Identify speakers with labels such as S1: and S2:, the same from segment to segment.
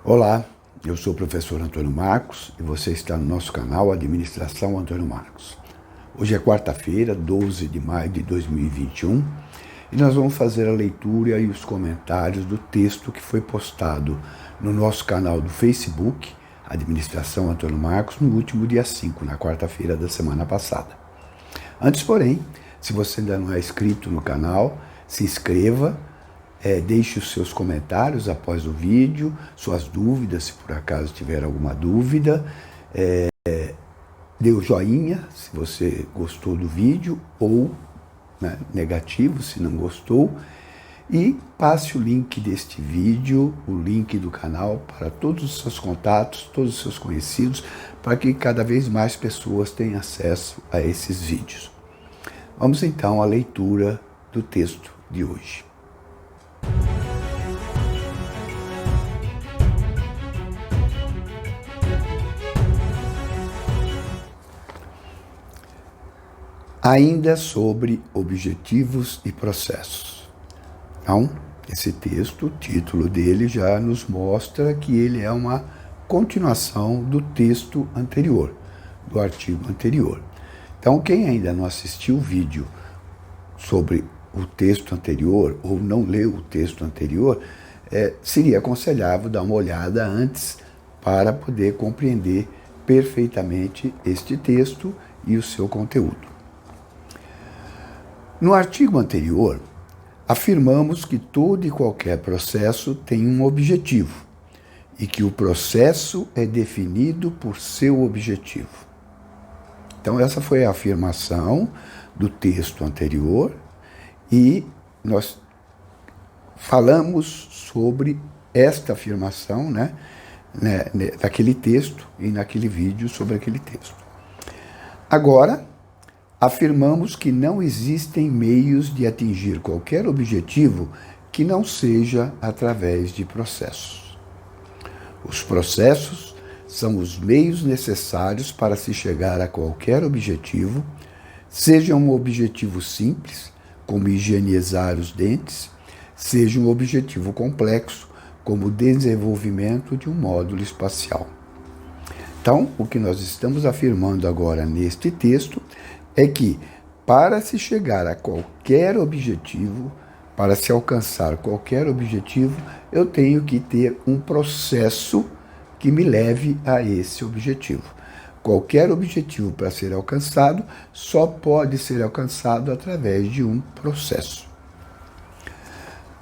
S1: Olá, eu sou o professor Antônio Marcos e você está no nosso canal Administração Antônio Marcos. Hoje é quarta-feira, 12 de maio de 2021 e nós vamos fazer a leitura e os comentários do texto que foi postado no nosso canal do Facebook, Administração Antônio Marcos, no último dia 5, na quarta-feira da semana passada. Antes, porém, se você ainda não é inscrito no canal, se inscreva. Deixe os seus comentários após o vídeo, suas dúvidas, se por acaso tiver alguma dúvida. Dê o joinha se você gostou do vídeo ou negativo se não gostou. E passe o link deste vídeo, o link do canal para todos os seus contatos, todos os seus conhecidos, para que cada vez mais pessoas tenham acesso a esses vídeos. Vamos então à leitura do texto de hoje. Ainda sobre objetivos e processos. Então, esse texto, o título dele já nos mostra que ele é uma continuação do texto anterior, do artigo anterior. Então, quem ainda não assistiu o vídeo sobre o texto anterior ou não leu o texto anterior, seria aconselhável dar uma olhada antes para poder compreender perfeitamente este texto e o seu conteúdo. No artigo anterior, afirmamos que todo e qualquer processo tem um objetivo e que o processo é definido por seu objetivo. Então, essa foi a afirmação do texto anterior e nós falamos sobre esta afirmação, naquele texto e naquele vídeo sobre aquele texto. Agora, afirmamos que não existem meios de atingir qualquer objetivo que não seja através de processos. Os processos são os meios necessários para se chegar a qualquer objetivo, seja um objetivo simples, como higienizar os dentes, seja um objetivo complexo, como o desenvolvimento de um módulo espacial. Então, o que nós estamos afirmando agora neste texto é que, para se chegar a qualquer objetivo, para se alcançar qualquer objetivo, eu tenho que ter um processo que me leve a esse objetivo. Qualquer objetivo para ser alcançado só pode ser alcançado através de um processo.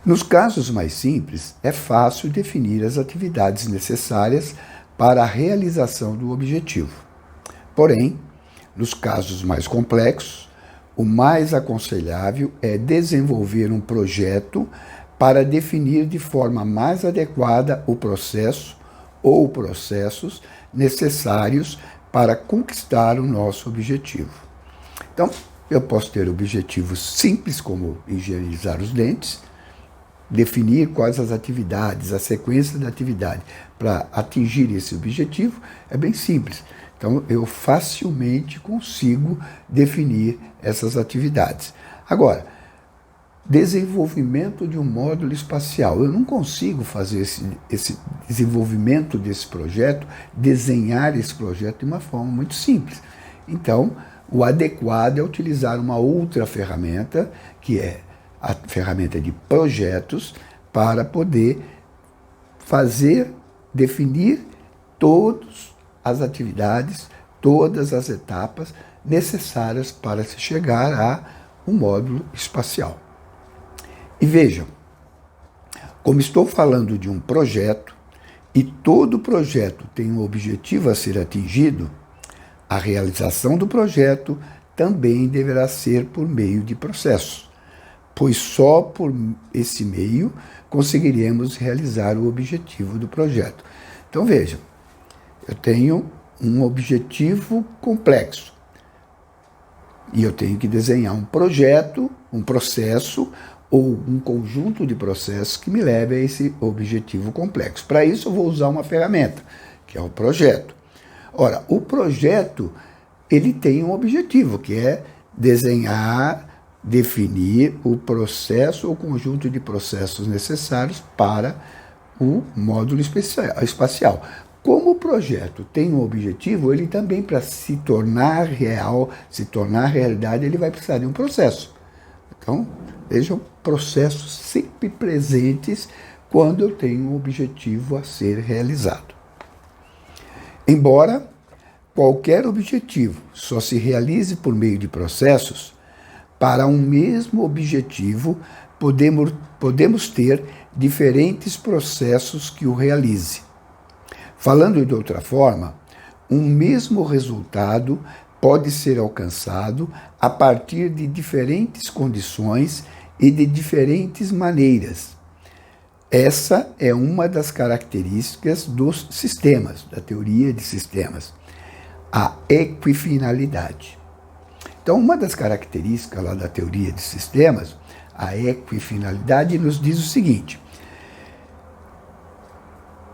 S1: Nos casos mais simples, é fácil definir as atividades necessárias para a realização do objetivo. Porém, nos casos mais complexos, o mais aconselhável é desenvolver um projeto para definir de forma mais adequada o processo ou processos necessários para conquistar o nosso objetivo. Então, eu posso ter objetivos simples, como higienizar os dentes, definir quais as atividades, a sequência da atividade para atingir esse objetivo é bem simples. Então, eu facilmente consigo definir essas atividades. Agora, desenvolvimento de um módulo espacial. Eu não consigo fazer esse desenvolvimento desse projeto, desenhar esse projeto de uma forma muito simples. Então, o adequado é utilizar uma outra ferramenta, que é a ferramenta de projetos, para poder definir todas as atividades, todas as etapas necessárias para se chegar a um módulo espacial. E vejam, como estou falando de um projeto e todo projeto tem um objetivo a ser atingido, a realização do projeto também deverá ser por meio de processos, pois só por esse meio conseguiremos realizar o objetivo do projeto. Então vejam, eu tenho um objetivo complexo e eu tenho que desenhar um projeto, um processo ou um conjunto de processos que me leve a esse objetivo complexo. Para isso eu vou usar uma ferramenta, que é o projeto. Ora, o projeto ele tem um objetivo, que é desenhar, definir o processo ou conjunto de processos necessários para o módulo espacial. Como o projeto tem um objetivo, ele também, para se tornar real, se tornar realidade, ele vai precisar de um processo. Então, vejam, processos sempre presentes quando eu tenho um objetivo a ser realizado. Embora qualquer objetivo só se realize por meio de processos, para um mesmo objetivo podemos ter diferentes processos que o realize. Falando de outra forma, um mesmo resultado pode ser alcançado a partir de diferentes condições e de diferentes maneiras. Essa é uma das características dos sistemas, da teoria de sistemas, a equifinalidade. Então, uma das características lá da teoria de sistemas, a equifinalidade, nos diz o seguinte: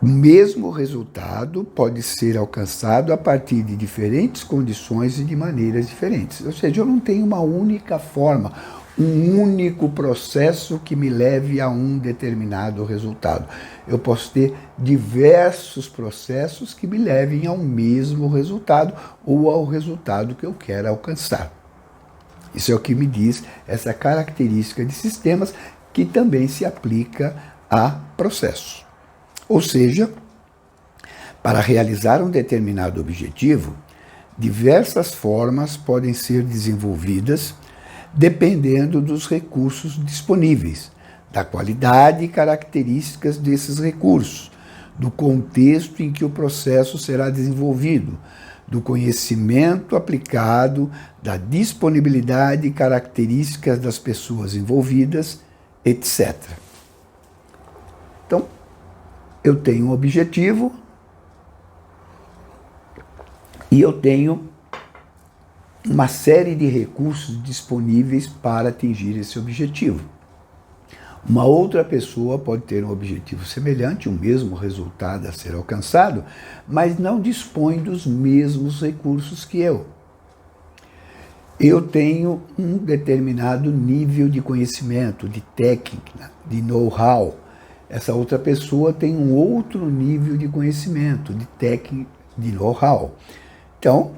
S1: o mesmo resultado pode ser alcançado a partir de diferentes condições e de maneiras diferentes. Ou seja, eu não tenho uma única forma, um único processo que me leve a um determinado resultado. Eu posso ter diversos processos que me levem ao mesmo resultado ou ao resultado que eu quero alcançar. Isso é o que me diz essa característica de sistemas, que também se aplica a processos. Ou seja, para realizar um determinado objetivo, diversas formas podem ser desenvolvidas dependendo dos recursos disponíveis, da qualidade e características desses recursos, do contexto em que o processo será desenvolvido, do conhecimento aplicado, da disponibilidade e características das pessoas envolvidas, etc. Então, eu tenho um objetivo e eu tenho uma série de recursos disponíveis para atingir esse objetivo. Uma outra pessoa pode ter um objetivo semelhante, o mesmo resultado a ser alcançado, mas não dispõe dos mesmos recursos que eu. Eu tenho um determinado nível de conhecimento, de técnica, de know-how. Essa outra pessoa tem um outro nível de conhecimento, de técnica, de know-how. Então,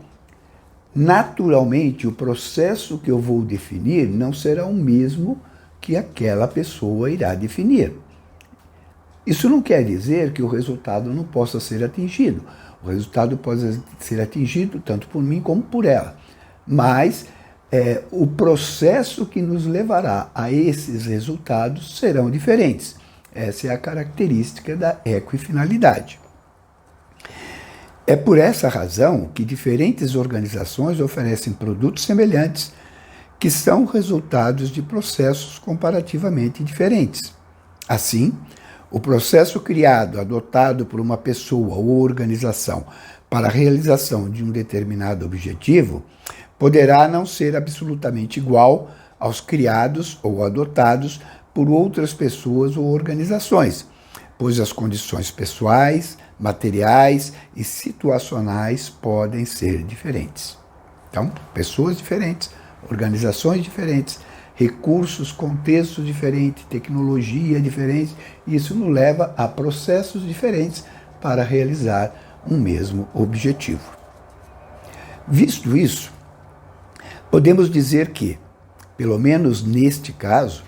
S1: naturalmente, o processo que eu vou definir não será o mesmo que aquela pessoa irá definir. Isso não quer dizer que o resultado não possa ser atingido. O resultado pode ser atingido tanto por mim como por ela. Mas o processo que nos levará a esses resultados serão diferentes. Essa é a característica da equifinalidade. É por essa razão que diferentes organizações oferecem produtos semelhantes, que são resultados de processos comparativamente diferentes. Assim, o processo criado, adotado por uma pessoa ou organização para a realização de um determinado objetivo, poderá não ser absolutamente igual aos criados ou adotados por outras pessoas ou organizações, pois as condições pessoais, materiais e situacionais podem ser diferentes. Então, pessoas diferentes, organizações diferentes, recursos, contextos diferentes, tecnologia diferente, isso nos leva a processos diferentes para realizar um mesmo objetivo. Visto isso, podemos dizer que, pelo menos neste caso,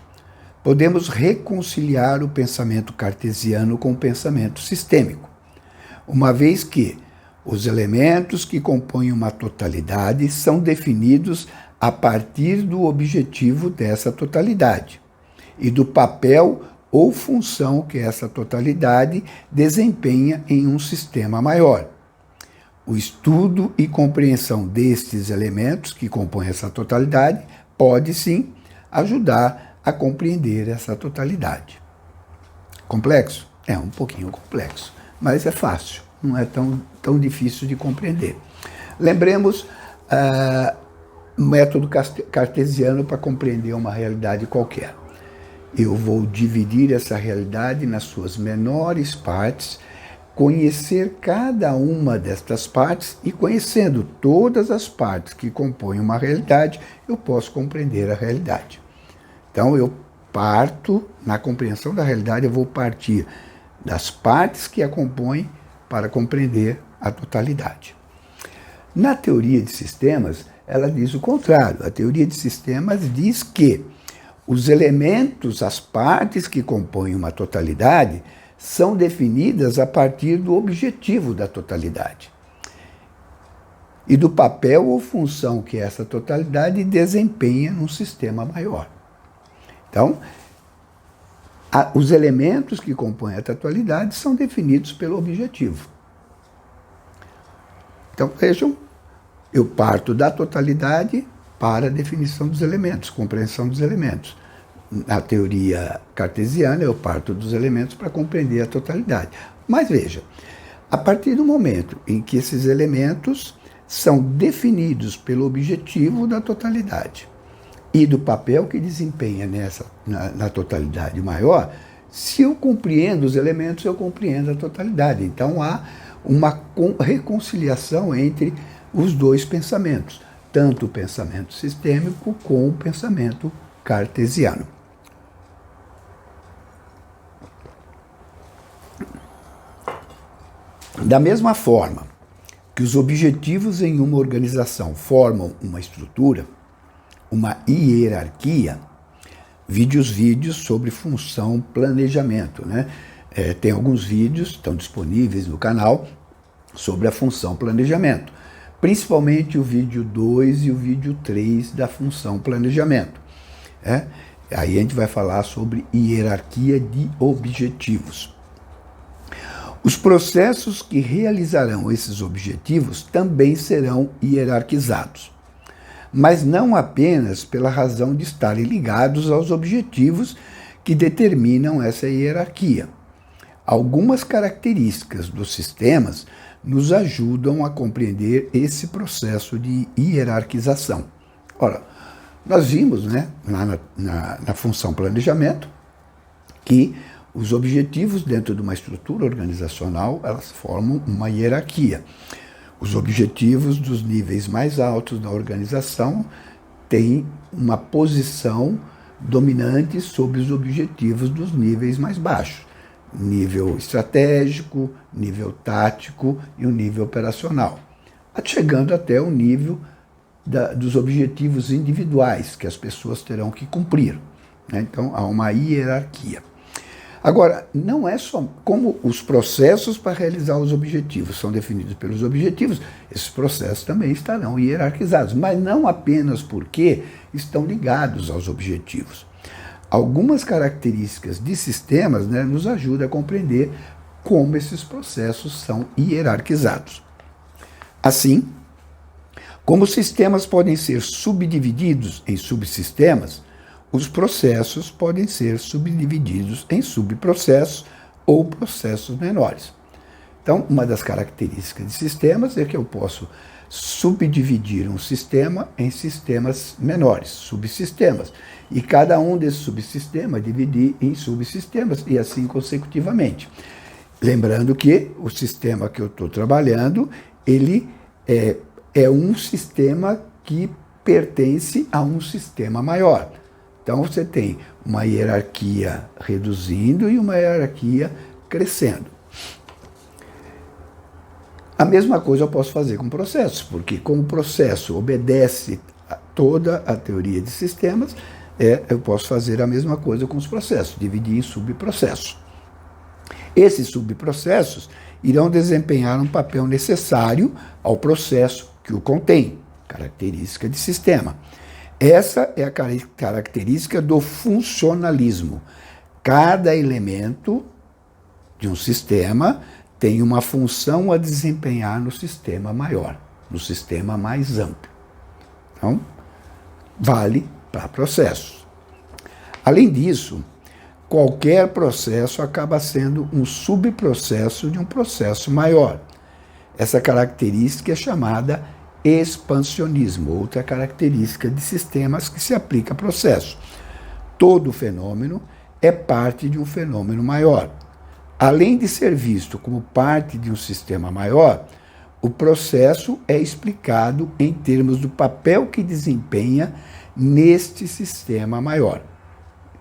S1: podemos reconciliar o pensamento cartesiano com o pensamento sistêmico, uma vez que os elementos que compõem uma totalidade são definidos a partir do objetivo dessa totalidade e do papel ou função que essa totalidade desempenha em um sistema maior. O estudo e compreensão destes elementos que compõem essa totalidade pode, sim, ajudar a compreender essa totalidade. Complexo? É um pouquinho complexo, mas é fácil, não é tão difícil de compreender. Lembremos o método cartesiano para compreender uma realidade qualquer. Eu vou dividir essa realidade nas suas menores partes, conhecer cada uma destas partes e, conhecendo todas as partes que compõem uma realidade, eu posso compreender a realidade. Então, eu parto, na compreensão da realidade, eu vou partir das partes que a compõem para compreender a totalidade. Na teoria de sistemas, ela diz o contrário. A teoria de sistemas diz que os elementos, as partes que compõem uma totalidade, são definidas a partir do objetivo da totalidade e do papel ou função que essa totalidade desempenha num sistema maior. Então, os elementos que compõem a totalidade são definidos pelo objetivo. Então, vejam, eu parto da totalidade para a definição dos elementos, compreensão dos elementos. Na teoria cartesiana, eu parto dos elementos para compreender a totalidade. Mas veja, a partir do momento em que esses elementos são definidos pelo objetivo da totalidade e do papel que desempenha na totalidade maior, se eu compreendo os elementos, eu compreendo a totalidade. Então há uma reconciliação entre os dois pensamentos, tanto o pensamento sistêmico como o pensamento cartesiano. Da mesma forma que os objetivos em uma organização formam uma estrutura, uma hierarquia, vide os vídeos sobre função planejamento, né? Tem alguns vídeos, estão disponíveis no canal, sobre a função planejamento, principalmente o vídeo 2 e o vídeo 3 da função planejamento. Aí a gente vai falar sobre hierarquia de objetivos. Os processos que realizarão esses objetivos também serão hierarquizados, mas não apenas pela razão de estarem ligados aos objetivos que determinam essa hierarquia. Algumas características dos sistemas nos ajudam a compreender esse processo de hierarquização. Ora, nós vimos, né, na função planejamento, que os objetivos dentro de uma estrutura organizacional, elas formam uma hierarquia. Os objetivos dos níveis mais altos da organização têm uma posição dominante sobre os objetivos dos níveis mais baixos. Nível estratégico, nível tático e o nível operacional. Chegando até o nível dos objetivos individuais que as pessoas terão que cumprir. Então, há uma hierarquia. Agora, não é só como os processos para realizar os objetivos são definidos pelos objetivos, esses processos também estarão hierarquizados, mas não apenas porque estão ligados aos objetivos. Algumas características de sistemas, né, nos ajudam a compreender como esses processos são hierarquizados. Assim, como os sistemas podem ser subdivididos em subsistemas, os processos podem ser subdivididos em subprocessos ou processos menores. Então, uma das características de sistemas é que eu posso subdividir um sistema em sistemas menores, subsistemas, e cada um desses subsistemas dividir em subsistemas, e assim consecutivamente. Lembrando que o sistema que eu estou trabalhando, ele é um sistema que pertence a um sistema maior. Então, você tem uma hierarquia reduzindo e uma hierarquia crescendo. A mesma coisa eu posso fazer com processos, porque como o processo obedece a toda a teoria de sistemas, eu posso fazer a mesma coisa com os processos, dividir em subprocessos. Esses subprocessos irão desempenhar um papel necessário ao processo que o contém, característica de sistema. Essa é a característica do funcionalismo. Cada elemento de um sistema tem uma função a desempenhar no sistema maior, no sistema mais amplo. Então, vale para processos. Além disso, qualquer processo acaba sendo um subprocesso de um processo maior. Essa característica é chamada expansionismo, outra característica de sistemas que se aplica a processo. Todo fenômeno é parte de um fenômeno maior. Além de ser visto como parte de um sistema maior, o processo é explicado em termos do papel que desempenha neste sistema maior.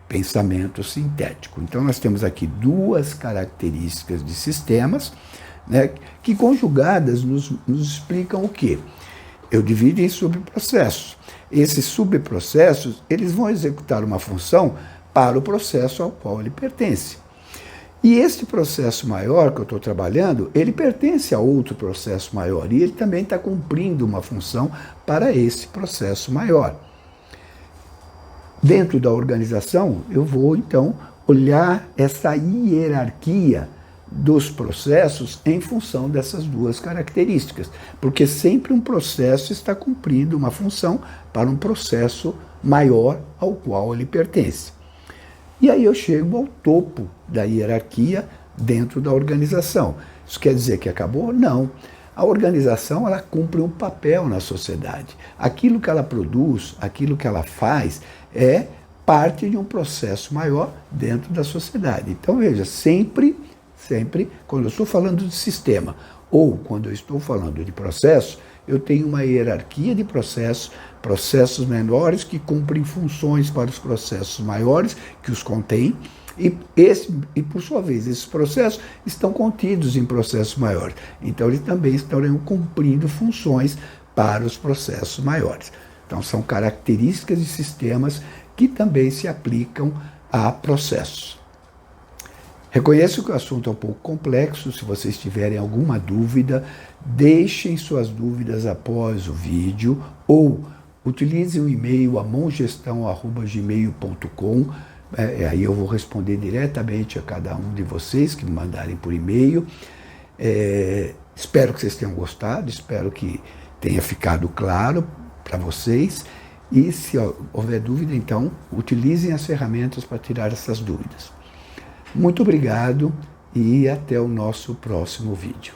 S1: pensamento sintético. Então, nós temos aqui duas características de sistemas, né, que conjugadas nos explicam o quê? Eu divido em subprocessos. Esses subprocessos, eles vão executar uma função para o processo ao qual ele pertence. E esse processo maior que eu estou trabalhando, ele pertence a outro processo maior e ele também está cumprindo uma função para esse processo maior. Dentro da organização, eu vou, então, olhar essa hierarquia dos processos em função dessas duas características, porque sempre um processo está cumprindo uma função para um processo maior ao qual ele pertence. E aí eu chego ao topo da hierarquia dentro da organização. Isso quer dizer que acabou? Não. A organização, ela cumpre um papel na sociedade. Aquilo que ela produz, aquilo que ela faz, é parte de um processo maior dentro da sociedade. Então, veja, sempre, quando eu estou falando de sistema ou quando eu estou falando de processo, eu tenho uma hierarquia de processos, processos menores que cumprem funções para os processos maiores que os contêm, e por sua vez, esses processos estão contidos em processos maiores. Então, eles também estarão cumprindo funções para os processos maiores. Então, são características de sistemas que também se aplicam a processos. Reconheço que o assunto é um pouco complexo. Se vocês tiverem alguma dúvida, deixem suas dúvidas após o vídeo ou utilize o e-mail amongestão@gmail.com. Aí eu vou responder diretamente a cada um de vocês que me mandarem por e-mail. Espero que vocês tenham gostado, espero que tenha ficado claro para vocês. E se houver dúvida, então, utilizem as ferramentas para tirar essas dúvidas. Muito obrigado e até o nosso próximo vídeo.